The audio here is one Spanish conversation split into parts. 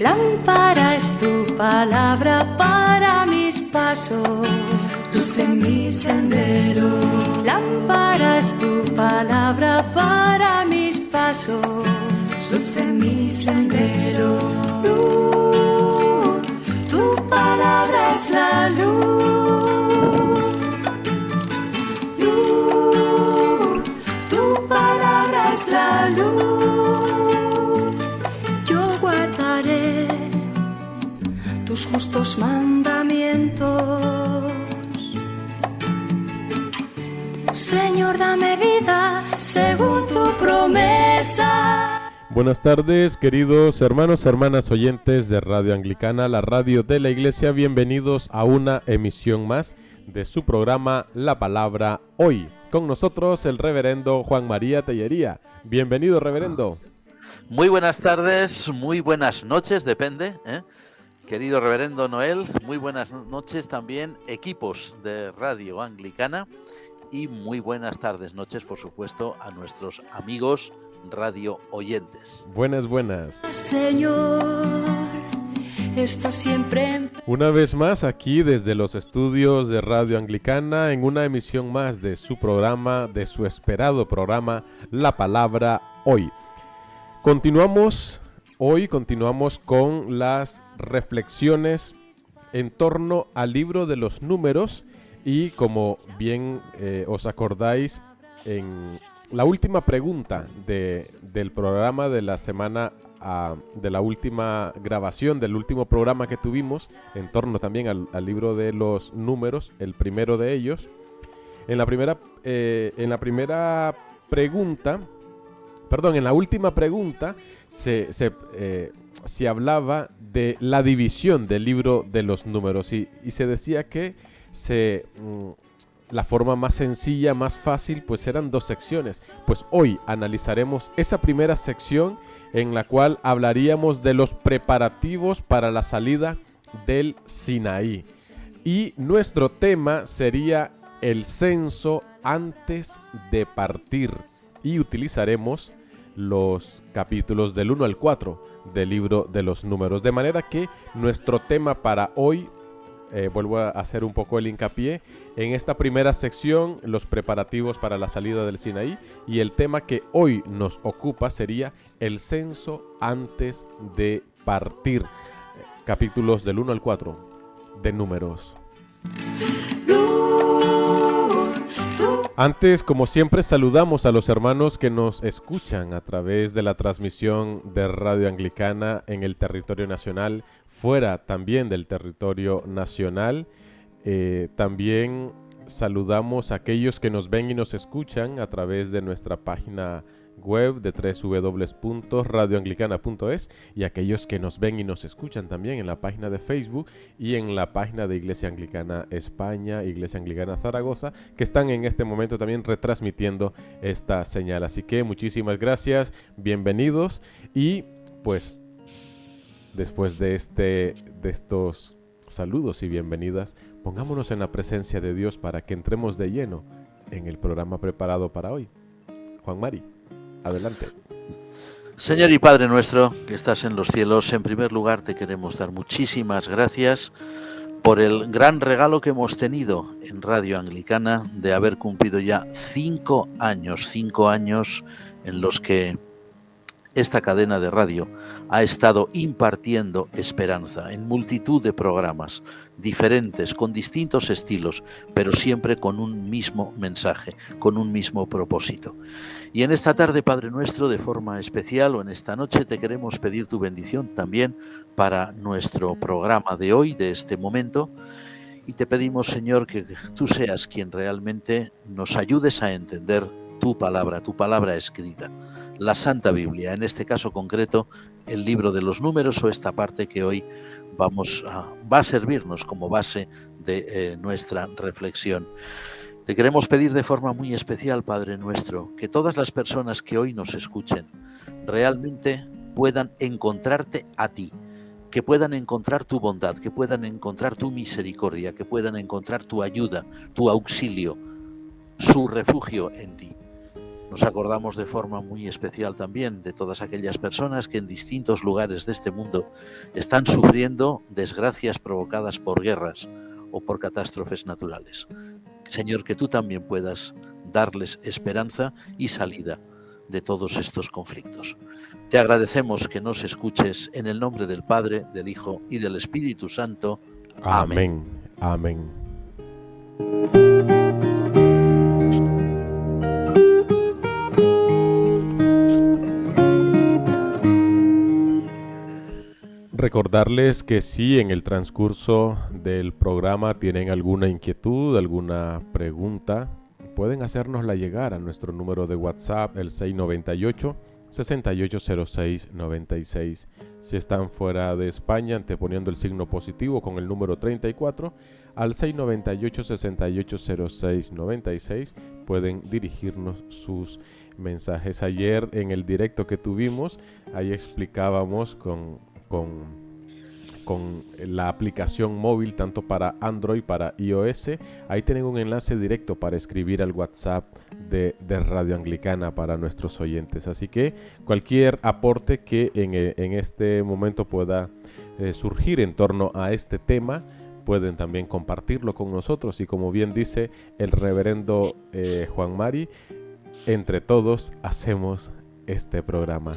Lámpara es tu palabra para mis pasos, luz en mi sendero. Lámpara es tu palabra para mis pasos, luz en mi sendero. Luz, tu palabra es la luz. Luz, tu palabra es la luz. Yo guardaré tus justos mandamientos. Señor, dame vida según tu promesa. Buenas tardes, queridos hermanos, hermanas oyentes de Radio Anglicana, la radio de la Iglesia. Bienvenidos a una emisión más de su programa La Palabra Hoy. Con nosotros el reverendo Juan María Tellería. Bienvenido, reverendo. Muy buenas tardes, muy buenas noches, depende, querido reverendo Noel. Muy buenas noches también, equipos de Radio Anglicana. Y muy buenas tardes, noches, por supuesto, a nuestros amigos radio oyentes. Buenas. Señor, está siempre en... Una vez más aquí desde los estudios de Radio Anglicana en una emisión más de su programa, de su esperado programa, La Palabra Hoy. Continuamos con las reflexiones en torno al libro de los Números y como bien os acordáis, en la última pregunta del programa de la semana, de la última grabación, del último programa que tuvimos, en torno también al libro de los Números, el primero de ellos, en la última pregunta se hablaba de la división del libro de los Números y se decía que la forma más sencilla, más fácil, pues eran dos secciones. Pues hoy analizaremos esa primera sección en la cual hablaríamos de los preparativos para la salida del Sinaí. Y nuestro tema sería el censo antes de partir. Y utilizaremos los capítulos del 1 al 4 del libro de los Números. De manera que nuestro tema para hoy, vuelvo a hacer un poco el hincapié, en esta primera sección, los preparativos para la salida del Sinaí, y el tema que hoy nos ocupa sería el censo antes de partir. Capítulos del 1 al 4 de Números. Antes, como siempre, saludamos a los hermanos que nos escuchan a través de la transmisión de Radio Anglicana en el territorio nacional, fuera también del territorio nacional. También saludamos a aquellos que nos ven y nos escuchan a través de nuestra página web de www.radioanglicana.es y aquellos que nos ven y nos escuchan también en la página de Facebook y en la página de Iglesia Anglicana España, Iglesia Anglicana Zaragoza, que están en este momento también retransmitiendo esta señal. Así que muchísimas gracias, bienvenidos, y pues después de estos saludos y bienvenidas, pongámonos en la presencia de Dios para que entremos de lleno en el programa preparado para hoy. Juan Mari, adelante. Señor y Padre nuestro, que estás en los cielos, en primer lugar te queremos dar muchísimas gracias por el gran regalo que hemos tenido en Radio Anglicana de haber cumplido ya 5 años en los que esta cadena de radio ha estado impartiendo esperanza en multitud de programas diferentes, con distintos estilos, pero siempre con un mismo mensaje, con un mismo propósito. Y en esta tarde, Padre nuestro, de forma especial, o en esta noche, te queremos pedir tu bendición también para nuestro programa de hoy, de este momento. Y te pedimos, Señor, que tú seas quien realmente nos ayudes a entender tu palabra escrita, la Santa Biblia, en este caso concreto, el libro de los Números, o esta parte que hoy va a servirnos como base de nuestra reflexión. Te queremos pedir de forma muy especial, Padre nuestro, que todas las personas que hoy nos escuchen realmente puedan encontrarte a ti, que puedan encontrar tu bondad, que puedan encontrar tu misericordia, que puedan encontrar tu ayuda, tu auxilio, su refugio en ti. Nos acordamos de forma muy especial también de todas aquellas personas que en distintos lugares de este mundo están sufriendo desgracias provocadas por guerras o por catástrofes naturales. Señor, que tú también puedas darles esperanza y salida de todos estos conflictos. Te agradecemos que nos escuches en el nombre del Padre, del Hijo y del Espíritu Santo. Amén. Amén. Recordarles que si en el transcurso del programa tienen alguna inquietud, alguna pregunta, pueden hacérnosla llegar a nuestro número de WhatsApp, el 698-6806-96. Si están fuera de España, anteponiendo el signo positivo con el número 34, al 698-6806-96 pueden dirigirnos sus mensajes. Ayer en el directo que tuvimos, ahí explicábamos con la aplicación móvil tanto para Android para iOS. Ahí tienen un enlace directo para escribir al WhatsApp de Radio Anglicana para nuestros oyentes. Así que cualquier aporte que en este momento pueda surgir en torno a este tema, pueden también compartirlo con nosotros. Y como bien dice el reverendo Juan Mari, entre todos hacemos este programa.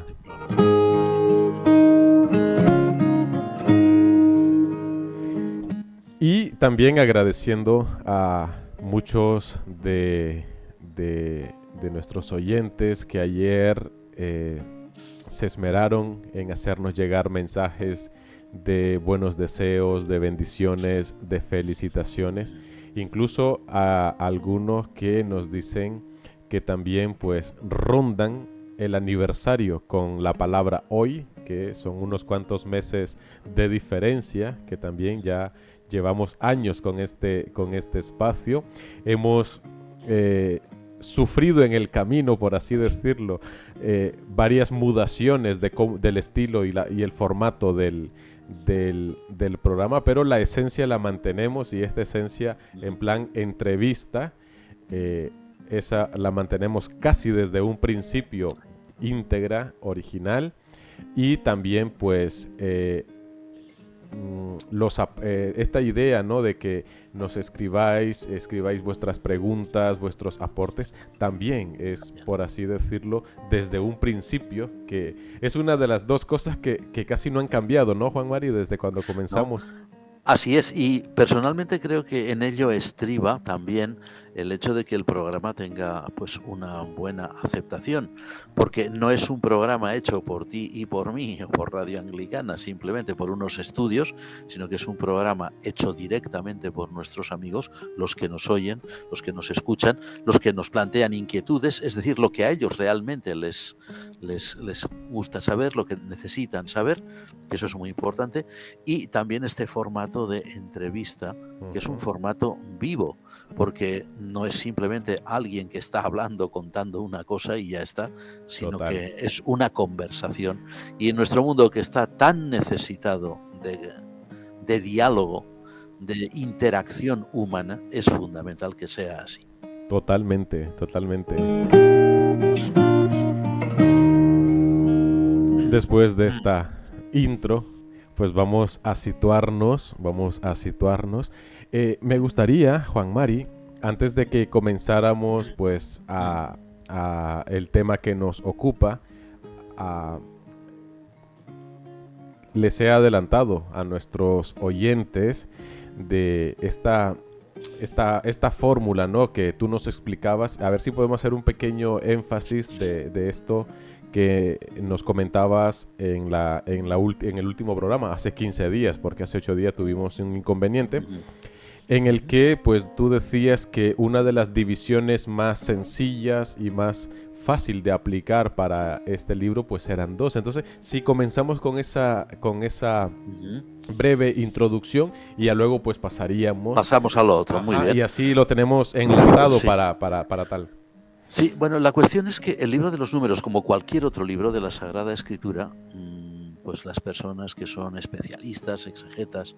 Y también agradeciendo a muchos de nuestros oyentes que ayer se esmeraron en hacernos llegar mensajes de buenos deseos, de bendiciones, de felicitaciones. Incluso a algunos que nos dicen que también pues rondan el aniversario con la palabra hoy, que son unos cuantos meses de diferencia, que también ya llevamos años con este espacio. Hemos sufrido en el camino, por así decirlo, varias mudaciones del estilo y el formato del programa, pero la esencia la mantenemos, y esta esencia en plan entrevista, esa la mantenemos casi desde un principio íntegra, original, y también pues esta idea, ¿no?, de que nos escribáis vuestras preguntas, vuestros aportes, también es, por así decirlo, desde un principio, que es una de las dos cosas que casi no han cambiado, ¿no, Juan Mari, desde cuando comenzamos? No. Así es, y personalmente creo que en ello estriba también el hecho de que el programa tenga pues una buena aceptación, porque no es un programa hecho por ti y por mí o por Radio Anglicana, simplemente por unos estudios, sino que es un programa hecho directamente por nuestros amigos, los que nos oyen, los que nos escuchan, los que nos plantean inquietudes, es decir, lo que a ellos realmente les gusta saber, lo que necesitan saber, que eso es muy importante, y también este formato de entrevista, que es un formato vivo, porque no es simplemente alguien que está hablando, contando una cosa y ya está, sino Total. Que es una conversación. Y en nuestro mundo, que está tan necesitado de diálogo, de interacción humana, es fundamental que sea así. Totalmente, totalmente. Después de esta intro, pues vamos a situarnos. Me gustaría, Juan Mari, antes de que comenzáramos pues a el tema que nos ocupa, les he adelantado a nuestros oyentes de esta fórmula, ¿no?, que tú nos explicabas. A ver si podemos hacer un pequeño énfasis de esto que nos comentabas en el último programa, hace 15 días, porque hace 8 días tuvimos un inconveniente, en el que pues tú decías que una de las divisiones más sencillas y más fácil de aplicar para este libro pues eran dos. Entonces, si comenzamos con esa breve introducción, y ya luego pues pasamos a lo otro. Muy bien. Y así lo tenemos enlazado, sí, para tal. Sí, bueno, la cuestión es que el libro de los números, como cualquier otro libro de la Sagrada Escritura, pues las personas que son especialistas, exegetas,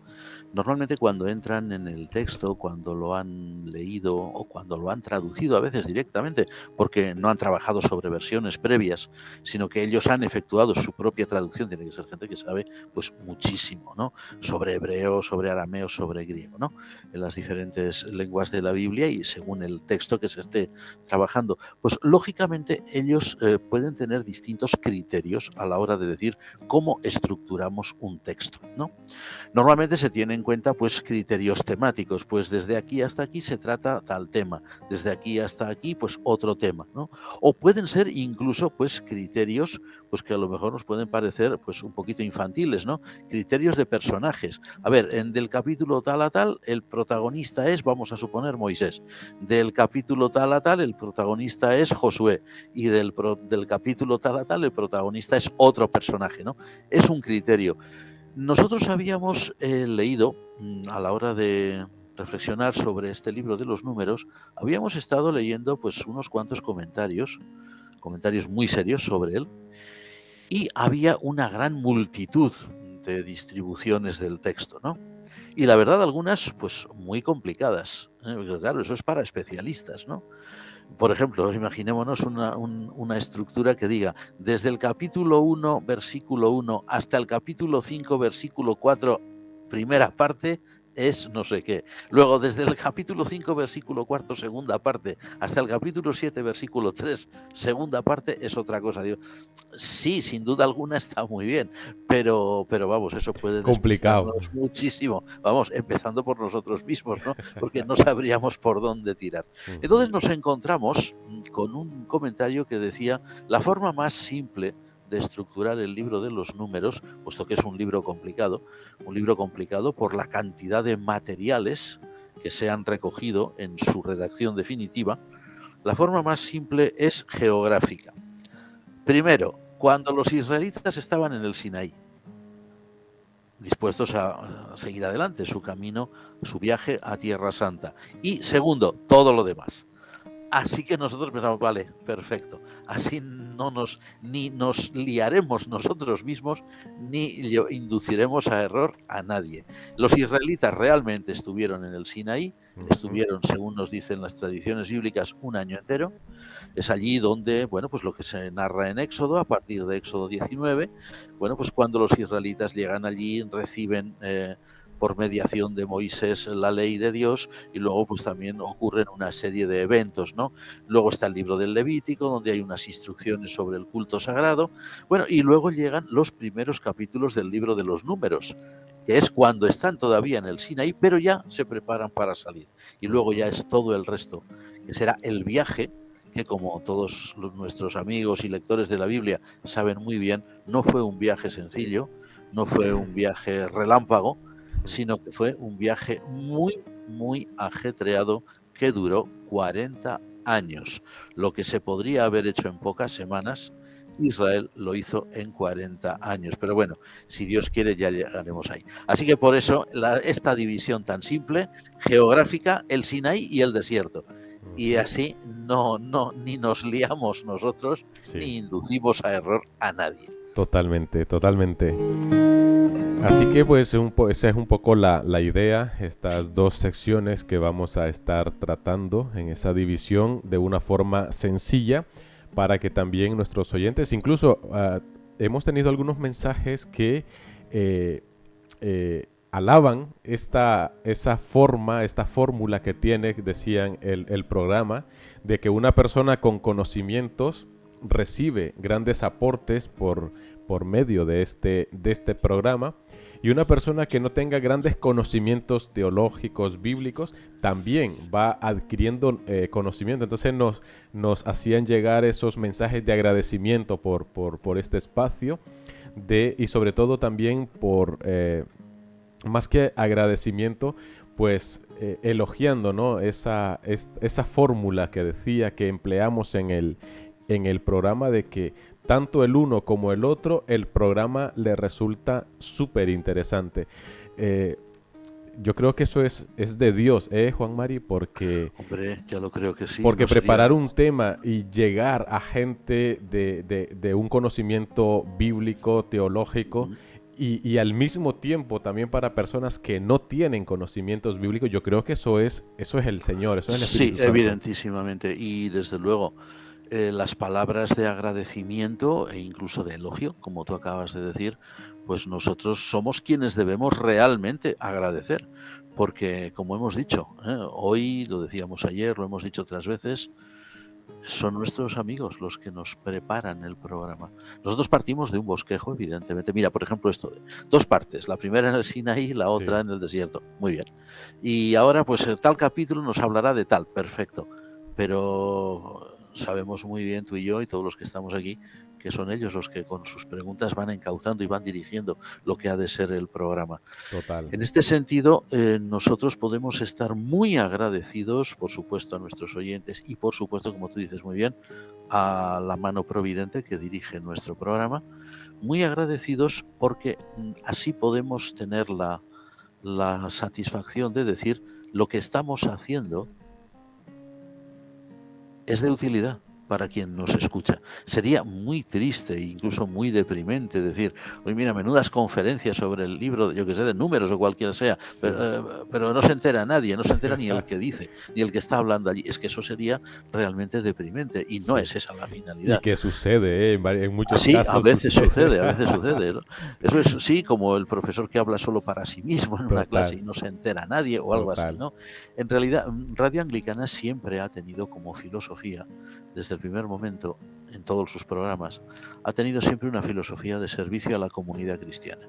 normalmente cuando entran en el texto, cuando lo han leído o cuando lo han traducido a veces directamente, porque no han trabajado sobre versiones previas, sino que ellos han efectuado su propia traducción, tiene que ser gente que sabe pues muchísimo, ¿no? Sobre hebreo, sobre arameo, sobre griego, ¿no? En las diferentes lenguas de la Biblia y según el texto que se esté trabajando. Pues lógicamente ellos pueden tener distintos criterios a la hora de decir cómo estructuramos un texto, ¿no? Normalmente se tiene en cuenta pues criterios temáticos, pues desde aquí hasta aquí se trata tal tema, desde aquí hasta aquí pues otro tema, ¿no? O pueden ser incluso pues criterios pues que a lo mejor nos pueden parecer pues un poquito infantiles, ¿no? Criterios de personajes. A ver, del capítulo tal a tal el protagonista es, vamos a suponer, Moisés. Del capítulo tal a tal el protagonista es Josué y del capítulo tal a tal el protagonista es otro personaje, ¿no? Es un criterio. Nosotros habíamos leído, a la hora de reflexionar sobre este libro de los números, habíamos estado leyendo pues unos cuantos comentarios muy serios sobre él, y había una gran multitud de distribuciones del texto, ¿no? Y la verdad, algunas pues muy complicadas, ¿eh? Porque, claro, eso es para especialistas, ¿no? Por ejemplo, imaginémonos una estructura que diga desde el capítulo 1, versículo 1, hasta el capítulo 5, versículo 4, primera parte, es no sé qué. Luego, desde el capítulo 5, versículo 4, segunda parte, hasta el capítulo 7, versículo 3, segunda parte, es otra cosa. Digo, sí, sin duda alguna está muy bien, pero vamos, eso puede Complicado. despistarnos muchísimo. Vamos, empezando por nosotros mismos, ¿no? Porque no sabríamos por dónde tirar. Entonces nos encontramos con un comentario que decía: la forma más simple de estructurar el libro de los números, puesto que es un libro complicado por la cantidad de materiales que se han recogido en su redacción definitiva, la forma más simple es geográfica. Primero, cuando los israelitas estaban en el Sinaí, dispuestos a seguir adelante su camino, su viaje a Tierra Santa. Y segundo, todo lo demás. Así que nosotros pensamos, vale, perfecto. Así ni nos liaremos nosotros mismos, ni induciremos a error a nadie. Los israelitas realmente estuvieron en el Sinaí, estuvieron, según nos dicen las tradiciones bíblicas, un año entero. Es allí donde, bueno, pues lo que se narra en Éxodo, a partir de Éxodo 19, bueno, pues cuando los israelitas llegan allí, reciben por mediación de Moisés la ley de Dios, y luego pues también ocurren una serie de eventos, ¿no? Luego está el libro del Levítico, donde hay unas instrucciones sobre el culto sagrado. Bueno, y luego llegan los primeros capítulos del libro de los Números, que es cuando están todavía en el Sinaí, pero ya se preparan para salir. Y luego ya es todo el resto, que será el viaje, que como todos nuestros amigos y lectores de la Biblia saben muy bien, no fue un viaje sencillo, no fue un viaje relámpago, sino que fue un viaje muy, muy ajetreado que duró 40 años. Lo que se podría haber hecho en pocas semanas, Israel lo hizo en 40 años. Pero bueno, si Dios quiere ya llegaremos ahí. Así que por eso esta división tan simple, geográfica, el Sinaí y el desierto. Y así ni nos liamos nosotros, Sí. ni inducimos a error a nadie. Totalmente, totalmente. Así que pues esa es un poco la idea, estas dos secciones que vamos a estar tratando en esa división de una forma sencilla, para que también nuestros oyentes, incluso hemos tenido algunos mensajes que alaban esta fórmula que tiene, decían, el programa, de que una persona con conocimientos recibe grandes aportes por medio de este programa, y una persona que no tenga grandes conocimientos teológicos, bíblicos, también va adquiriendo conocimiento. Entonces nos hacían llegar esos mensajes de agradecimiento por este espacio, y sobre todo también más que agradecimiento, pues elogiando, ¿no? esa fórmula que decía que empleamos en el programa, de que tanto el uno como el otro, el programa le resulta súper interesante. yo creo que eso es de Dios, Juan Mari, porque, Hombre, ya lo creo que sí. porque No sería... preparar un tema y llegar a gente de un conocimiento bíblico, teológico, y al mismo tiempo también para personas que no tienen conocimientos bíblicos, yo creo que eso es el Señor, eso es el Espíritu Sí, Santo. evidentísimamente. Y desde luego, las palabras de agradecimiento e incluso de elogio, como tú acabas de decir, pues nosotros somos quienes debemos realmente agradecer. Porque, como hemos dicho, hoy, lo decíamos ayer, lo hemos dicho otras veces, son nuestros amigos los que nos preparan el programa. Nosotros partimos de un bosquejo, evidentemente. Mira, por ejemplo, esto, dos partes. La primera en el Sinaí, la otra Sí. en el desierto. Muy bien. Y ahora, pues, tal capítulo nos hablará de tal. Perfecto. Pero sabemos muy bien, tú y yo y todos los que estamos aquí, que son ellos los que con sus preguntas van encauzando y van dirigiendo lo que ha de ser el programa. Total. En este sentido, nosotros podemos estar muy agradecidos, por supuesto, a nuestros oyentes y, por supuesto, como tú dices muy bien, a la mano providente que dirige nuestro programa. Muy agradecidos porque así podemos tener la satisfacción de decir lo que estamos haciendo es de utilidad para quien nos escucha. Sería muy triste e incluso muy deprimente decir, oye, mira, menudas conferencias sobre el libro, yo que sé, de números o cualquiera sea, Sí. pero no se entera nadie, no se entera ni el que dice, ni el que está hablando allí. Es que eso sería realmente deprimente y no Sí. es esa la Y finalidad. que sucede, en muchos Sí, casos a veces sucede. sucede, ¿no? Eso es, sí, como el profesor que habla solo para sí mismo en una clase y Total, no se entera nadie o algo así, total. ¿no? En realidad, Radio Anglicana siempre ha tenido como filosofía, desde el primer momento, en todos sus programas, ha tenido siempre una filosofía de servicio a la comunidad cristiana.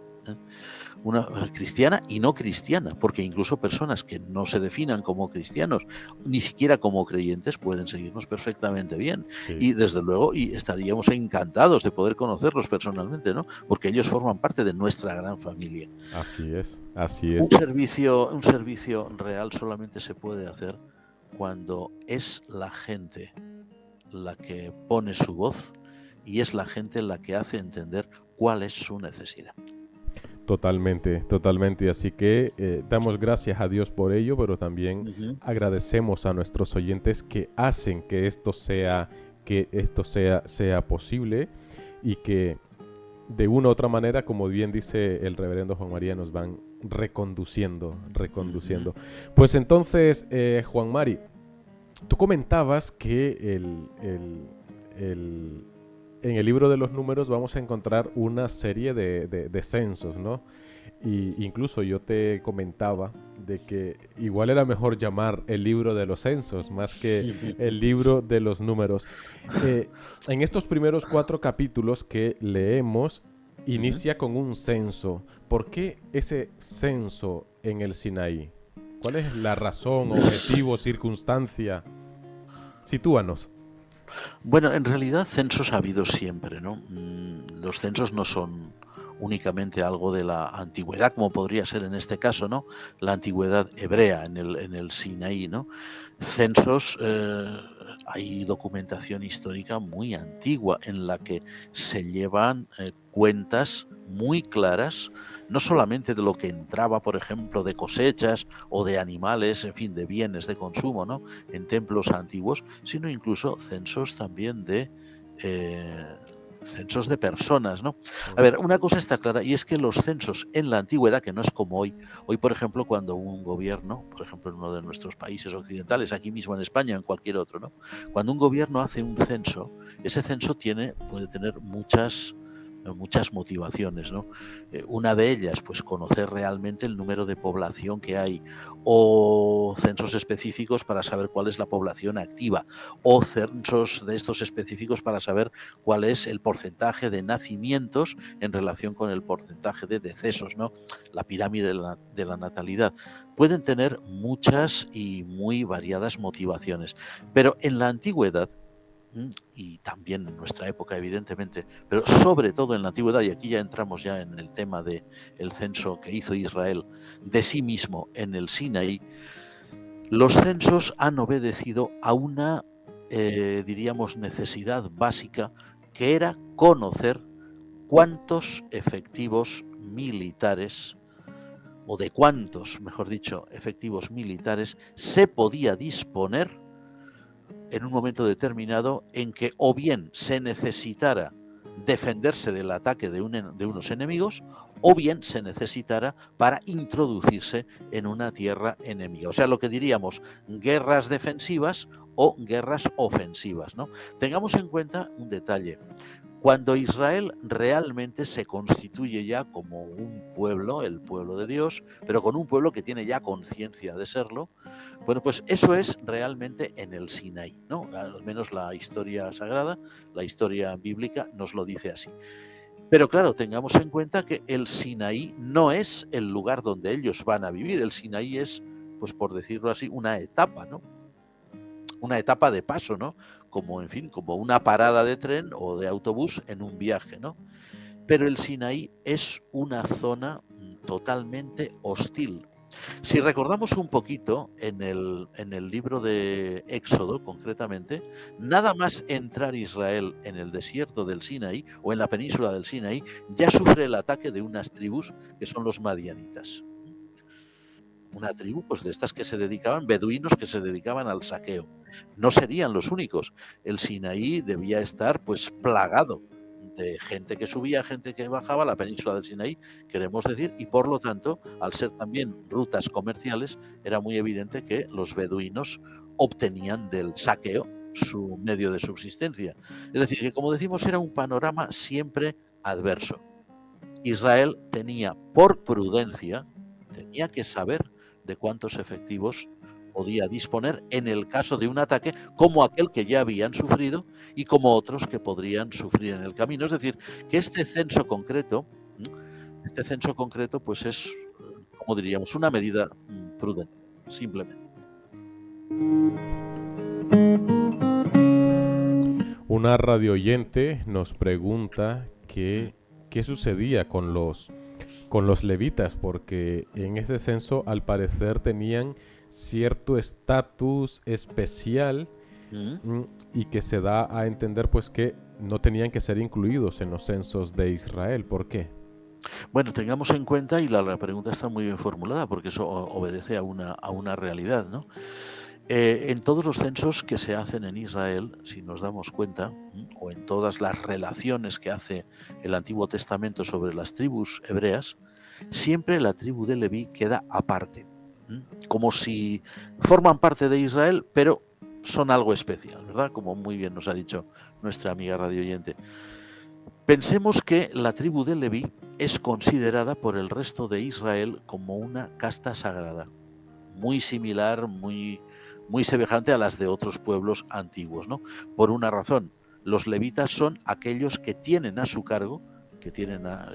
Una cristiana y no cristiana, porque incluso personas que no se definan como cristianos, ni siquiera como creyentes, pueden seguirnos perfectamente bien. Sí, Y desde luego, y estaríamos encantados de poder conocerlos personalmente, ¿no? Porque ellos forman parte de nuestra gran familia. así es, así Un es. servicio real solamente se puede hacer cuando es la gente la que pone su voz y es la gente la que hace entender cuál es su necesidad. Totalmente, totalmente. Así que damos gracias a Dios por ello, pero también agradecemos a nuestros oyentes que hacen que esto sea posible y que de una u otra manera, como bien dice el reverendo Juan María, nos van reconduciendo. Pues entonces, Juan Mari, tú comentabas que en el libro de los números vamos a encontrar una serie de censos, ¿no? Y incluso yo te comentaba de que igual era mejor llamar el libro de los censos más que el libro de los números. En estos primeros 4 capítulos que leemos, inicia con un censo. ¿Por qué ese censo en el Sinaí? ¿Cuál es la razón, objetivo, circunstancia? Sitúanos. Bueno, en realidad censos ha habido siempre, ¿no? Los censos no son únicamente algo de la antigüedad, como podría ser en este caso, ¿no? La antigüedad hebrea en el Sinaí, ¿no? Censos, hay documentación histórica muy antigua en la que se llevan cuentas muy claras, no solamente de lo que entraba, por ejemplo, de cosechas o de animales, en fin, de bienes de consumo, ¿no? En templos antiguos, sino incluso censos también de censos de personas, ¿no? A ver, una cosa está clara, y es que los censos en la antigüedad, que no es como hoy, por ejemplo, cuando un gobierno, por ejemplo, en uno de nuestros países occidentales, aquí mismo en España o en cualquier otro, ¿no? Cuando un gobierno hace un censo, ese censo puede tener muchas motivaciones, ¿no? Una de ellas, pues conocer realmente el número de población que hay, o censos específicos para saber cuál es la población activa, o censos de estos específicos para saber cuál es el porcentaje de nacimientos en relación con el porcentaje de decesos, ¿no? La pirámide de la natalidad. Pueden tener muchas y muy variadas motivaciones, pero en la antigüedad, y también en nuestra época, evidentemente, pero sobre todo en la antigüedad, y aquí ya entramos ya en el tema del censo que hizo Israel de sí mismo en el Sinaí, los censos han obedecido a una, diríamos, necesidad básica, que era conocer cuántos efectivos militares o de cuántos, mejor dicho, efectivos militares se podía disponer en un momento determinado en que o bien se necesitara defenderse del ataque de unos enemigos, o bien se necesitara para introducirse en una tierra enemiga. O sea, lo que diríamos guerras defensivas o guerras ofensivas, ¿no? Tengamos en cuenta un detalle. Cuando Israel realmente se constituye ya como un pueblo, el pueblo de Dios, pero con un pueblo que tiene ya conciencia de serlo, bueno, pues eso es realmente en el Sinaí, ¿no? Al menos la historia sagrada, la historia bíblica nos lo dice así. Pero claro, tengamos en cuenta que el Sinaí no es el lugar donde ellos van a vivir. El Sinaí es, pues por decirlo así, una etapa, ¿no? Una etapa de paso, ¿no? Como, en fin, como una parada de tren o de autobús en un viaje, ¿no? Pero el Sinaí es una zona totalmente hostil. Si recordamos un poquito en el libro de Éxodo, concretamente, nada más entrar Israel en el desierto del Sinaí o en la península del Sinaí, ya sufre el ataque de unas tribus que son los madianitas. Una tribu, pues, de estas que se dedicaban, beduinos que se dedicaban al saqueo. No serían los únicos. El Sinaí debía estar, pues, plagado de gente que subía, gente que bajaba, la península del Sinaí, queremos decir, y por lo tanto, al ser también rutas comerciales, era muy evidente que los beduinos obtenían del saqueo su medio de subsistencia. Es decir, que como decimos, era un panorama siempre adverso. Israel tenía, por prudencia, tenía que saber de cuántos efectivos podía disponer en el caso de un ataque como aquel que ya habían sufrido y como otros que podrían sufrir en el camino. Es decir, que este censo concreto, pues es, como diríamos, una medida prudente, simplemente. Una radio oyente nos pregunta qué sucedía con los levitas, porque en ese censo al parecer tenían cierto estatus especial y que se da a entender pues que no tenían que ser incluidos en los censos de Israel. ¿Por qué? Bueno, tengamos en cuenta, y la pregunta está muy bien formulada, porque eso obedece a una realidad, ¿no? En todos los censos que se hacen en Israel, si nos damos cuenta, o en todas las relaciones que hace el Antiguo Testamento sobre las tribus hebreas, siempre la tribu de Leví queda aparte, como si forman parte de Israel, pero son algo especial, ¿verdad? Como muy bien nos ha dicho nuestra amiga radioyente. Pensemos que la tribu de Leví es considerada por el resto de Israel como una casta sagrada, muy similar, muy semejante a las de otros pueblos antiguos, ¿no? Por una razón, los levitas son aquellos que tienen a su cargo,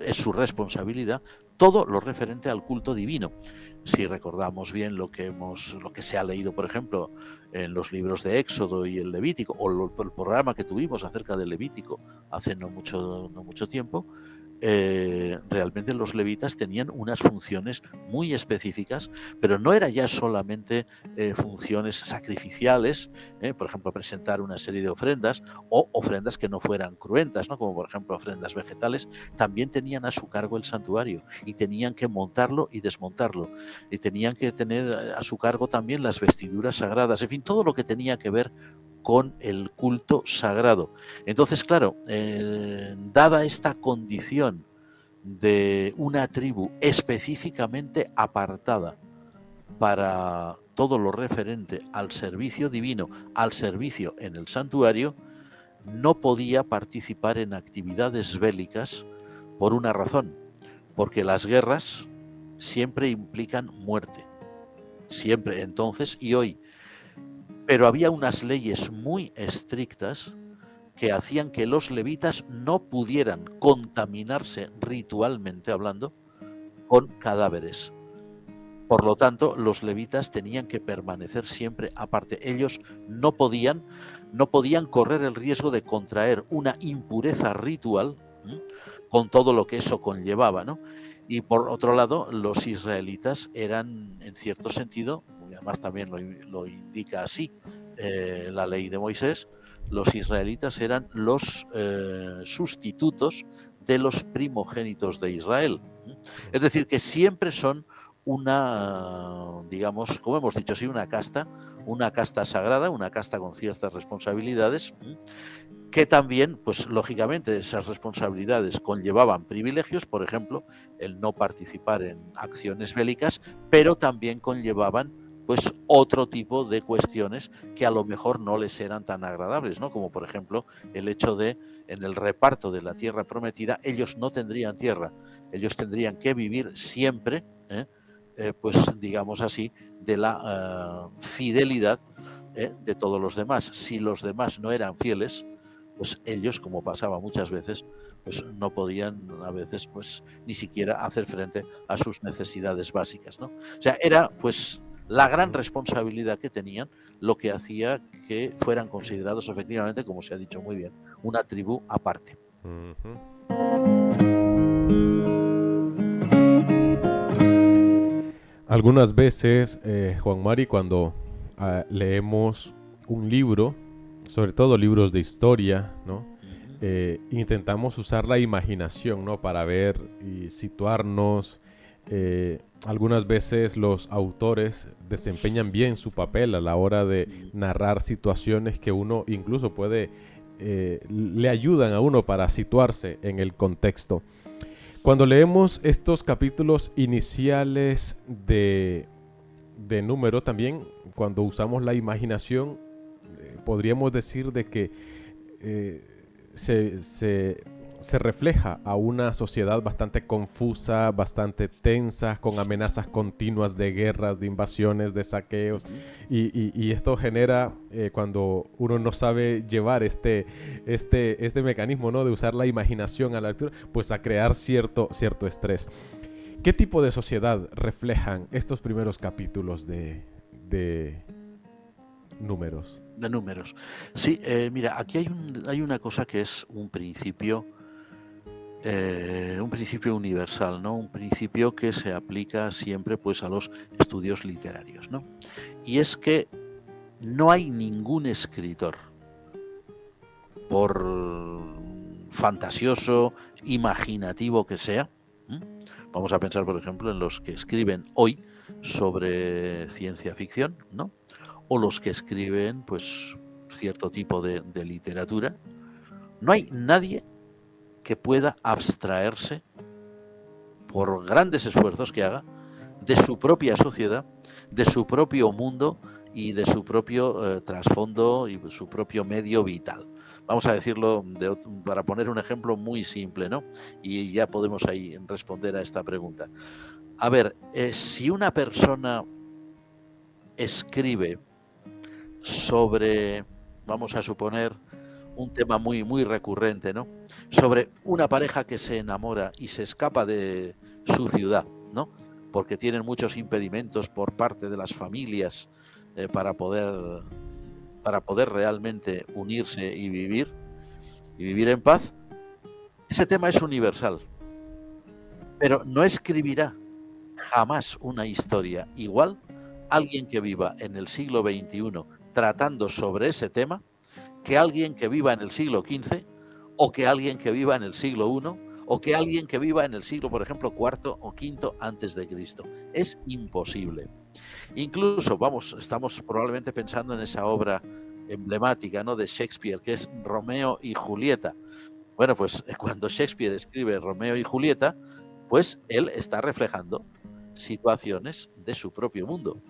es su responsabilidad, todo lo referente al culto divino. Si recordamos bien lo que se ha leído, por ejemplo, en los libros de Éxodo y el Levítico, o el programa que tuvimos acerca del Levítico hace no mucho tiempo, realmente los levitas tenían unas funciones muy específicas, pero no era ya solamente funciones sacrificiales, por ejemplo, presentar una serie de ofrendas o ofrendas que no fueran cruentas, ¿no? Como por ejemplo ofrendas vegetales. También tenían a su cargo el santuario y tenían que montarlo y desmontarlo, y tenían que tener a su cargo también las vestiduras sagradas, en fin, todo lo que tenía que ver con el culto sagrado. Entonces, claro, dada esta condición de una tribu específicamente apartada para todo lo referente al servicio divino, al servicio en el santuario, no podía participar en actividades bélicas por una razón, porque las guerras siempre implican muerte, siempre, entonces y hoy. Pero había unas leyes muy estrictas que hacían que los levitas no pudieran contaminarse ritualmente hablando con cadáveres. Por lo tanto, los levitas tenían que permanecer siempre aparte. Ellos no podían correr el riesgo de contraer una impureza ritual, con todo lo que eso conllevaba, ¿no? Y por otro lado, los israelitas eran, en cierto sentido, y además también lo indica así la ley de Moisés, los israelitas eran los sustitutos de los primogénitos de Israel. Es decir, que siempre son una, digamos, como hemos dicho, sí, una casta sagrada, una casta con ciertas responsabilidades, que también, pues lógicamente, esas responsabilidades conllevaban privilegios, por ejemplo, el no participar en acciones bélicas, pero también conllevaban pues otro tipo de cuestiones que a lo mejor no les eran tan agradables, ¿no? Como por ejemplo el hecho de, en el reparto de la tierra prometida, ellos no tendrían tierra, ellos tendrían que vivir siempre, pues digamos así, de la fidelidad de todos los demás. Si los demás no eran fieles, pues ellos, como pasaba muchas veces, pues no podían a veces pues ni siquiera hacer frente a sus necesidades básicas, ¿no? O sea, era pues la gran Ujú. responsabilidad que tenían, lo que hacía que fueran considerados efectivamente, como se ha dicho muy bien, una tribu aparte. Ujú. Algunas veces, Juan Mari, cuando leemos un libro, sobre todo libros de historia, ¿no? Ujú. Intentamos usar la imaginación, ¿no? Para ver y situarnos. Algunas veces los autores desempeñan bien su papel a la hora de narrar situaciones que uno incluso puede, le ayudan a uno para situarse en el contexto. Cuando leemos estos capítulos iniciales de número, también cuando usamos la imaginación, podríamos decir de que eh, se refleja a una sociedad bastante confusa, bastante tensa, con amenazas continuas de guerras, de invasiones, de saqueos. Ujú. Y esto genera, cuando uno no sabe llevar este mecanismo, ¿no? De usar la imaginación a la lectura, pues a crear cierto estrés. ¿Qué tipo de sociedad reflejan estos primeros capítulos de números? De números. Sí, mira, aquí hay una cosa que es un principio universal, ¿no? Un principio que se aplica siempre pues a los estudios literarios, ¿no? Y es que no hay ningún escritor, por fantasioso, imaginativo que sea. ¿M? Vamos a pensar, por ejemplo, en los que escriben hoy sobre ciencia ficción, ¿no? O los que escriben, pues, cierto tipo de literatura. No hay nadie que pueda abstraerse, por grandes esfuerzos que haga, de su propia sociedad, de su propio mundo y de su propio trasfondo y su propio medio vital. Vamos a decirlo para poner un ejemplo muy simple, ¿no? Y ya podemos ahí responder a esta pregunta. A ver, si una persona escribe sobre, vamos a suponer, un tema muy, muy recurrente, ¿no? Sobre una pareja que se enamora y se escapa de su ciudad, ¿no? Porque tienen muchos impedimentos por parte de las familias eh, para poder, para poder realmente unirse y vivir en paz. Ese tema es universal, pero no escribirá jamás una historia igual alguien que viva en el siglo XXI tratando sobre ese tema que alguien que viva en el siglo XV o que alguien que viva en el siglo I o que alguien que viva en el siglo, por ejemplo, IV o V antes de Cristo. Es imposible. Incluso, vamos, estamos probablemente pensando en esa obra emblemática, ¿no?, de Shakespeare, que es Romeo y Julieta. Bueno, pues cuando Shakespeare escribe Romeo y Julieta, pues él está reflejando situaciones de su propio mundo.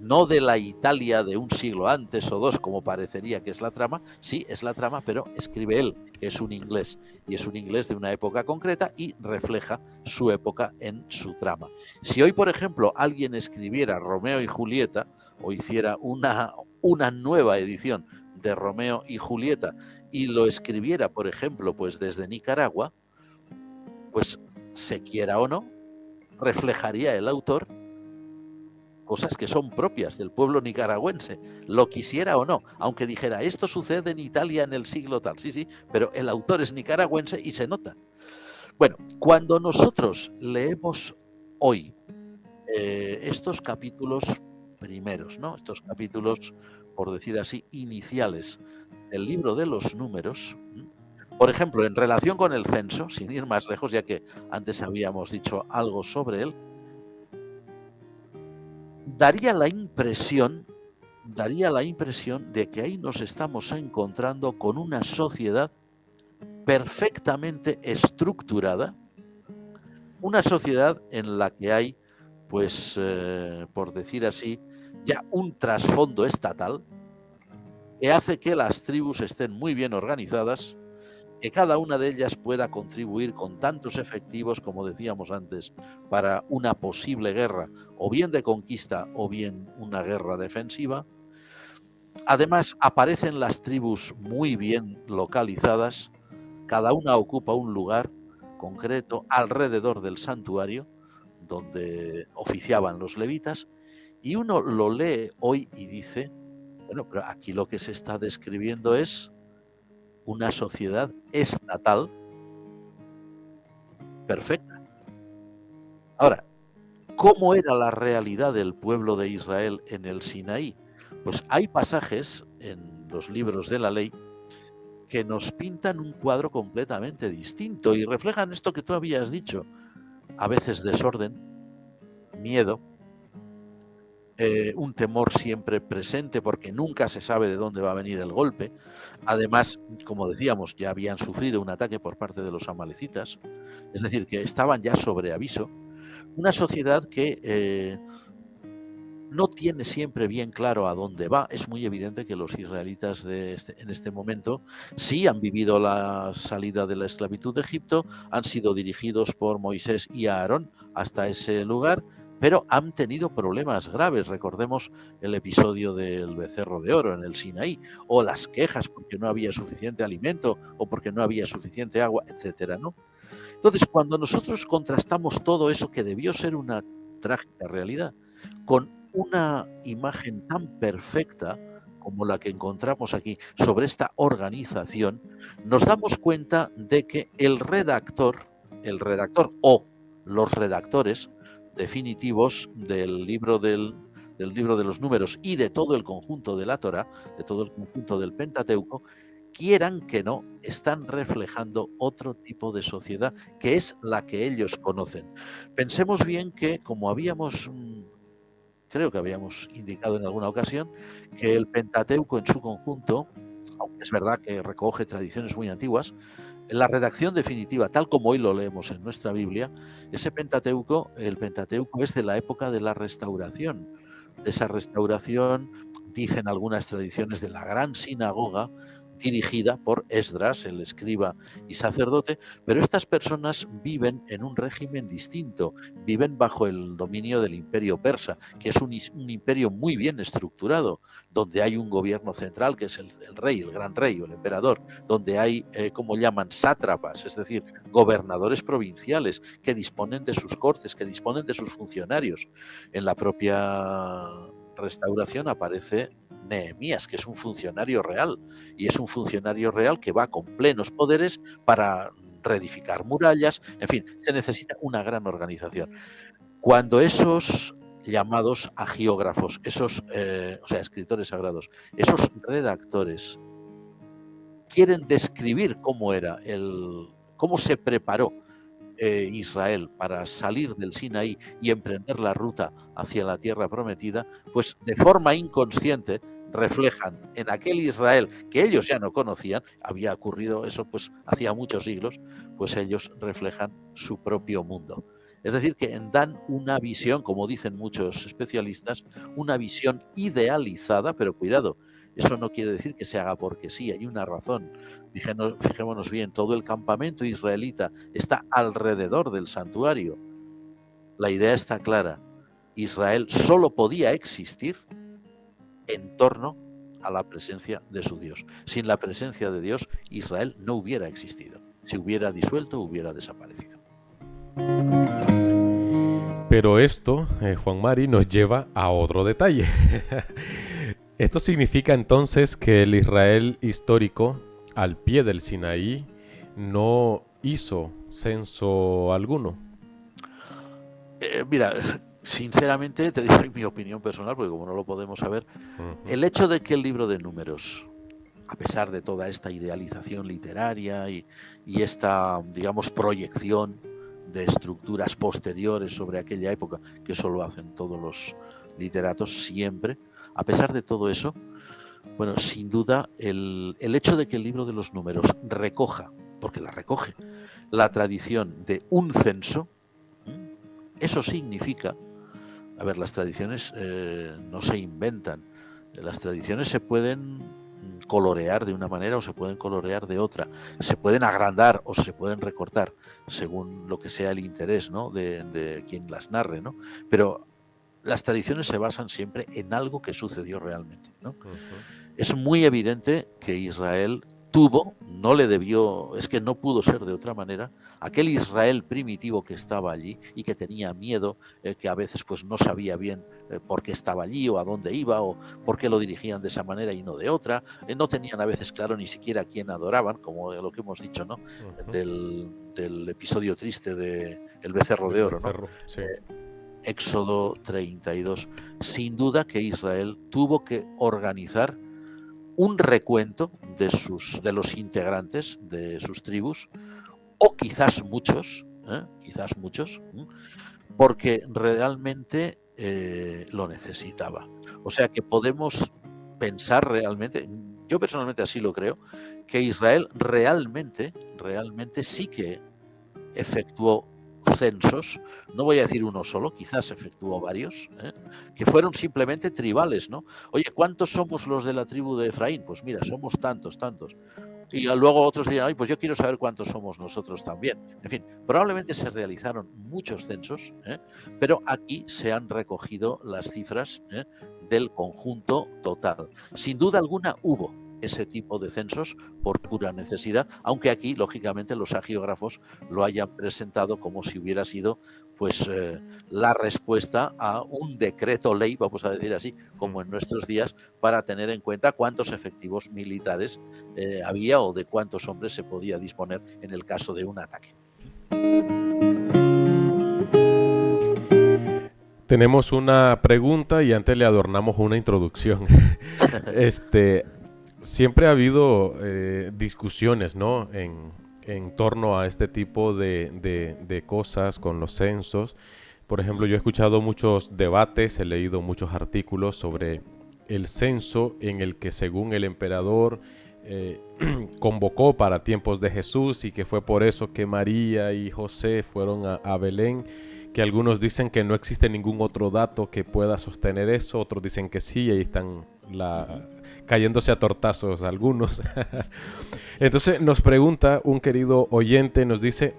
No de la Italia de un siglo antes o dos, como parecería que es la trama. Sí, es la trama, pero escribe él, que es un inglés, y es un inglés de una época concreta y refleja su época en su trama. Si hoy, por ejemplo, alguien escribiera Romeo y Julieta o hiciera una nueva edición de Romeo y Julieta y lo escribiera, por ejemplo, pues desde Nicaragua, pues se quiera o no, reflejaría el autor cosas que son propias del pueblo nicaragüense, lo quisiera o no, aunque dijera esto sucede en Italia en el siglo tal, sí, sí, pero el autor es nicaragüense y se nota. Bueno, cuando nosotros leemos hoy estos capítulos primeros, ¿no? Estos capítulos, por decir así, iniciales del libro de los números, por ejemplo, en relación con el censo, sin ir más lejos, ya que antes habíamos dicho algo sobre él, daría la impresión de que ahí nos estamos encontrando con una sociedad perfectamente estructurada, una sociedad en la que hay, pues, por decir así, ya un trasfondo estatal que hace que las tribus estén muy bien organizadas, que cada una de ellas pueda contribuir con tantos efectivos, como decíamos antes, para una posible guerra, o bien de conquista o bien una guerra defensiva. Además, aparecen las tribus muy bien localizadas, cada una ocupa un lugar concreto alrededor del santuario donde oficiaban los levitas, y uno lo lee hoy y dice, bueno, pero aquí lo que se está describiendo es una sociedad estatal perfecta. Ahora, ¿cómo era la realidad del pueblo de Israel en el Sinaí? Pues hay pasajes en los libros de la ley que nos pintan un cuadro completamente distinto y reflejan esto que tú habías dicho, a veces desorden, miedo, un temor siempre presente porque nunca se sabe de dónde va a venir el golpe. Además, como decíamos, ya habían sufrido un ataque por parte de los amalecitas, es decir, que estaban ya sobre aviso. Una sociedad que no tiene siempre bien claro a dónde va. Es muy evidente que los israelitas en este momento sí han vivido la salida de la esclavitud de Egipto, han sido dirigidos por Moisés y Aarón hasta ese lugar, pero han tenido problemas graves. Recordemos el episodio del becerro de oro en el Sinaí, o las quejas porque no había suficiente alimento o porque no había suficiente agua, etcétera, ¿no? Entonces, cuando nosotros contrastamos todo eso que debió ser una trágica realidad con una imagen tan perfecta como la que encontramos aquí sobre esta organización, nos damos cuenta de que el redactor o los redactores definitivos del libro del libro de los números y de todo el conjunto de la Torá, de todo el conjunto del Pentateuco, quieran que no, están reflejando otro tipo de sociedad que es la que ellos conocen. Pensemos bien que, como creo que habíamos indicado en alguna ocasión, que el Pentateuco en su conjunto, aunque es verdad que recoge tradiciones muy antiguas, en la redacción definitiva, tal como hoy lo leemos en nuestra Biblia, el Pentateuco es de la época de la Restauración. De esa restauración dicen algunas tradiciones de la gran sinagoga, dirigida por Esdras, el escriba y sacerdote, pero estas personas viven en un régimen distinto, viven bajo el dominio del imperio persa, que es un imperio muy bien estructurado, donde hay un gobierno central, que es el rey, el gran rey o el emperador, donde hay, como llaman, sátrapas, es decir, gobernadores provinciales que disponen de sus cortes, que disponen de sus funcionarios. En la propia restauración aparece Nehemías, que es un funcionario real, y es un funcionario real que va con plenos poderes para reedificar murallas, en fin, se necesita una gran organización. Cuando esos llamados agiógrafos, escritores sagrados, esos redactores quieren describir cómo se preparó Israel para salir del Sinaí y emprender la ruta hacia la tierra prometida, pues de forma inconsciente reflejan en aquel Israel que ellos ya no conocían, había ocurrido eso pues hacía muchos siglos, pues ellos reflejan su propio mundo. Es decir, que dan una visión, como dicen muchos especialistas, una visión idealizada, pero cuidado, eso no quiere decir que se haga porque sí, hay una razón. Fijémonos bien, todo el campamento israelita está alrededor del santuario. La idea está clara. Israel solo podía existir en torno a la presencia de su Dios. Sin la presencia de Dios, Israel no hubiera existido. Se hubiera disuelto, hubiera desaparecido. Pero esto, Juan Mari, nos lleva a otro detalle. Esto significa entonces que el Israel histórico, al pie del Sinaí, no hizo censo alguno. Mira, sinceramente te digo mi opinión personal, porque como no lo podemos saber, el hecho de que el libro de Números, a pesar de toda esta idealización literaria y esta, digamos, proyección de estructuras posteriores sobre aquella época, que eso lo hacen todos literatos siempre, a pesar de todo eso, bueno, sin duda el hecho de que el libro de los números recoja, porque la recoge, la tradición de un censo, eso significa, a ver, las tradiciones no se inventan, las tradiciones se pueden colorear de una manera o se pueden colorear de otra, se pueden agrandar o se pueden recortar según lo que sea el interés, ¿no?, de quien las narre, ¿no? Pero las tradiciones se basan siempre en algo que sucedió realmente, ¿no? Ujú. Es muy evidente que Israel tuvo, no le debió, es que no pudo ser de otra manera, aquel Israel primitivo que estaba allí y que tenía miedo, que a veces pues no sabía bien por qué estaba allí o a dónde iba o por qué lo dirigían de esa manera y no de otra, no tenían a veces claro ni siquiera a quién adoraban, como lo que hemos dicho, ¿no?, Ujú. del episodio triste de El becerro de Del oro, ¿no? becerro, sí. Éxodo 32. Sin duda que Israel tuvo que organizar un recuento de los integrantes de sus tribus, o quizás muchos, porque realmente lo necesitaba. O sea que podemos pensar realmente, yo personalmente así lo creo, que Israel realmente sí que efectuó censos, no voy a decir uno solo, quizás efectuó varios, que fueron simplemente tribales, ¿no? Oye, ¿cuántos somos los de la tribu de Efraín? Pues mira, somos tantos, tantos. Y luego otros dirán, ay, pues yo quiero saber cuántos somos nosotros también. En fin, probablemente se realizaron muchos censos, pero aquí se han recogido las cifras del conjunto total. Sin duda alguna hubo ese tipo de censos por pura necesidad, aunque aquí, lógicamente, los hagiógrafos lo hayan presentado como si hubiera sido pues la respuesta a un decreto ley, vamos a decir así, como en nuestros días, para tener en cuenta cuántos efectivos militares había o de cuántos hombres se podía disponer en el caso de un ataque. Tenemos una pregunta y antes le adornamos una introducción. Este, siempre ha habido discusiones, ¿no?, en torno a este tipo de cosas con los censos. Por ejemplo, yo he escuchado muchos debates, he leído muchos artículos sobre el censo en el que, según el emperador, convocó para tiempos de Jesús, y que fue por eso que María y José fueron a Belén, que algunos dicen que no existe ningún otro dato que pueda sostener eso, otros dicen que sí, y ahí están cayéndose a tortazos algunos. Entonces nos pregunta un querido oyente, nos dice,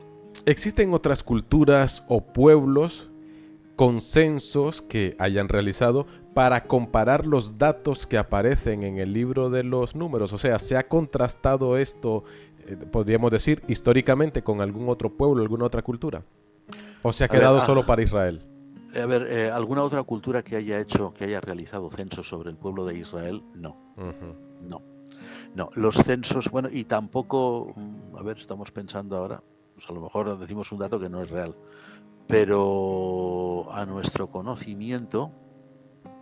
¿existen otras culturas o pueblos con censos que hayan realizado para comparar los datos que aparecen en el libro de los números? O sea, ¿se ha contrastado esto, podríamos decir, históricamente con algún otro pueblo, alguna otra cultura? ¿O se ha quedado solo para Israel? A ver, ¿alguna otra cultura que haya realizado censos sobre el pueblo de Israel? No. No. Los censos, bueno, y tampoco, a ver, estamos pensando ahora, pues a lo mejor decimos un dato que no es real, pero a nuestro conocimiento,